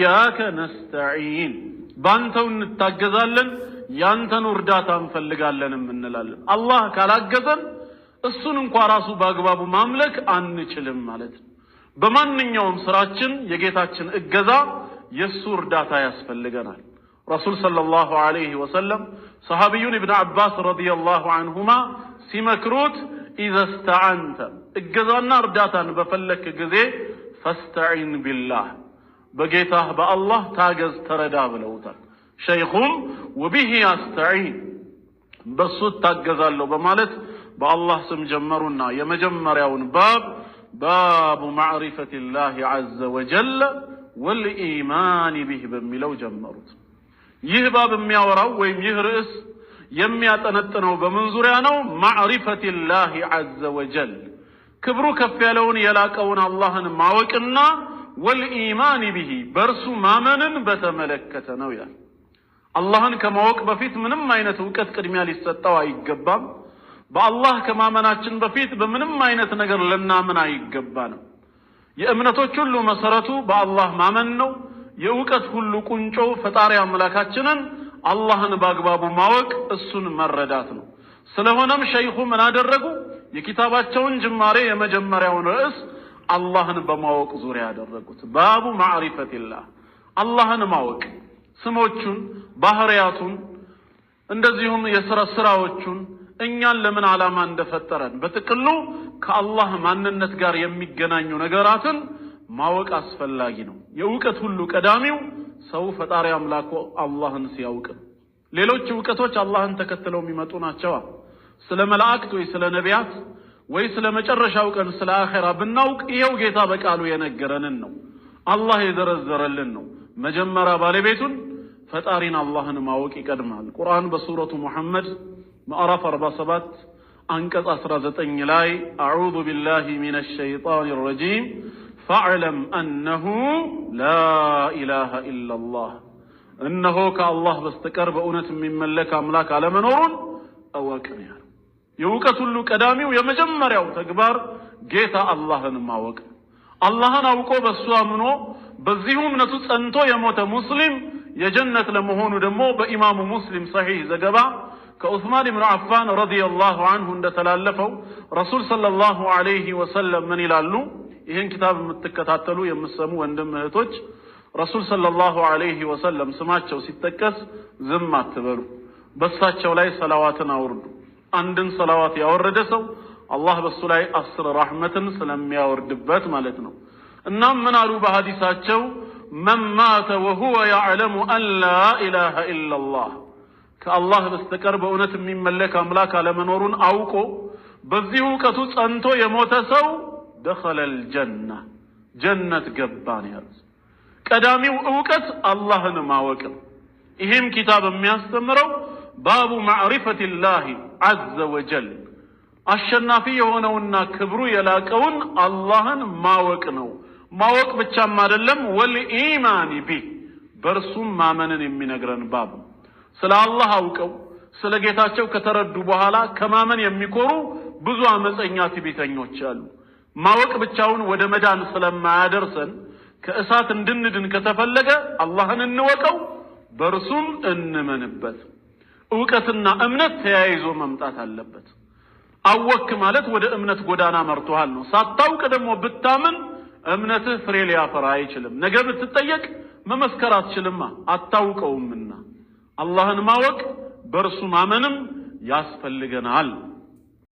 ወኢያከ ነስተዒን ባንተው እንታገዛለን ያንተን እርዳታ እንፈልጋለንም እንላለን። አላህ ካላገዘን እሱን እንኳን ራሱ በአግባቡ ማምለክ አንችልም ማለት ነው። በማንኛውም ስራችን የጌታችን እገዛ የሱ እርዳታ ያስፈልገናል። ረሱል ሰለላሁ ዐለይሂ ወሰለም ሰሃቢዩን ኢብኑ አባስ ረዲየላሁ ዐንሁማ ሲመክሩት ኢዘ እስተዐንተ እገዛና እርዳታን በፈለክ ጊዜ ፈስተዒን ቢላህ በጌታህ በአላህ ታገዝ ተረዳ ብለውታል። ሸይኹም ወቢሂ አስተዒን በሱ ታገዛለሁ በማለት በአላህ ስም ጀመሩና የመጀመሪያውን ባቡ ማዕሪፈቲላሂ ዐዘ ወጀል ወልኢማን ቢህ በሚለው ጀመሩት። ይህ ባብ የሚያወራው ወይም ይህ ርዕስ የሚያጠነጥነው በምን ዙሪያ ነው? ማዕሪፈቲላሂ ዐዘ ወጀል ክብሩ ከፍ ያለውን የላቀውን አላህን ማወቅና ወልኢማን ቢህ በእርሱ ማመንን በተመለከተ ነው ይላል። አላህን ከማወቅ በፊት ምንም አይነት እውቀት ቅድሚያ ሊሰጠው አይገባም። በአላህ ከማመናችን በፊት በምንም አይነት ነገር ልናምን አይገባንም። የእምነቶች ሁሉ መሰረቱ በአላህ ማመን ነው። የእውቀት ሁሉ ቁንጮ ፈጣሪ አምላካችንን አላህን በአግባቡ ማወቅ እሱን መረዳት ነው። ስለሆነም ሸይኹ ምን አደረጉ? የኪታባቸውን ጅማሬ የመጀመሪያውን ርዕስ አላህን በማወቅ ዙሪያ ያደረጉት። ባቡ ማዕሪፈቲላህ አላህን ማወቅ ስሞቹን፣ ባህሪያቱን እንደዚሁም ስራዎቹን እኛን ለምን ዓላማ እንደፈጠረን በጥቅሉ ከአላህ ማንነት ጋር የሚገናኙ ነገራትን ማወቅ አስፈላጊ ነው። የእውቀት ሁሉ ቀዳሚው ሰው ፈጣሪ አምላኩ አላህን ሲያውቅ፣ ሌሎች እውቀቶች አላህን ተከትለው የሚመጡ ናቸው። ስለ መላእክት ወይ ስለ ነቢያት ወይ ስለ መጨረሻው ቀን ስለ አኺራ ብናውቅ ይሄው ጌታ በቃሉ የነገረንን ነው። አላህ የዘረዘረልን ነው። መጀመሪያ ባለቤቱን ፈጣሪን አላህን ማወቅ ይቀድማል። ቁርአን በሱረቱ ሙሐመድ ምዕራፍ 47 አንቀጽ 19 ላይ አዑዙ ቢላሂ ሚነሽ ሸይጣኒ ረጂም ፈዕለም አነሁ ላ ኢላሃ ኢላላህ እነሆ ከአላህ በስተቀር በእውነት የሚመለክ አምላክ አለመኖሩን እወቅ ነው ያለው። የእውቀት ሁሉ ቀዳሚው የመጀመሪያው ተግባር ጌታ አላህን ማወቅ። አላህን አውቆ በሱ አምኖ በዚሁ እምነቱ ጸንቶ የሞተ ሙስሊም የጀነት ለመሆኑ ደግሞ በኢማሙ ሙስሊም ሰሒህ ዘገባ ከዑስማን ኢብኑ አፋን ረዲየላሁ ዐንሁ እንደተላለፈው ረሱል ሰለላሁ ዐለይሂ ወሰለም ምን ይላሉ? ይህን ኪታብ የምትከታተሉ የምትሰሙ ወንድም እህቶች ረሱል ሰለላሁ ዐለይሂ ወሰለም ስማቸው ሲጠቀስ ዝም አትበሉ፣ በሳቸው ላይ ሰላዋትን አውርዱ። አንድን ሰላዋት ያወረደ ሰው አላህ በሱ ላይ 10 ረህመትን ስለሚያወርድበት ማለት ነው። እናም ምን አሉ በሐዲሳቸው መን ማተ ወሁወ ያዕለሙ አን ላ ኢላሃ ኢላላህ ከአላህ በስተቀር በእውነት የሚመለክ አምላክ አለመኖሩን አውቆ በዚህ እውቀቱ ጸንቶ የሞተ ሰው ደኸለል ጀና ጀነት ገባ ነው ያሉት። ቀዳሚው እውቀት አላህን ማወቅ። ይህም ኪታብ የሚያስተምረው ባቡ ማዕሪፈቲላሂ ዐዘ ወጀል አሸናፊ የሆነውና ክብሩ የላቀውን አላህን ማወቅ ነው። ማወቅ ብቻም አይደለም ወልኢማን ቢህ በእርሱም ማመንን የሚነግረን ባብ። ስለ አላህ አውቀው ስለ ጌታቸው ከተረዱ በኋላ ከማመን የሚኮሩ ብዙ አመፀኛ ትዕቢተኞች አሉ። ማወቅ ብቻውን ወደ መዳን ስለማያደርሰን ከእሳት እንድንድን ከተፈለገ አላህን እንወቀው፣ በእርሱም እንመንበት። እውቀትና እምነት ተያይዞ መምጣት አለበት። አወክ ማለት ወደ እምነት ጎዳና መርቶሃል ነው። ሳታውቅ ደግሞ ብታምን እምነትህ ፍሬ ሊያፈራ አይችልም። ነገ ብትጠየቅ መመስከር አትችልማ፣ አታውቀውምና። አላህን ማወቅ በእርሱ ማመንም ያስፈልገናል።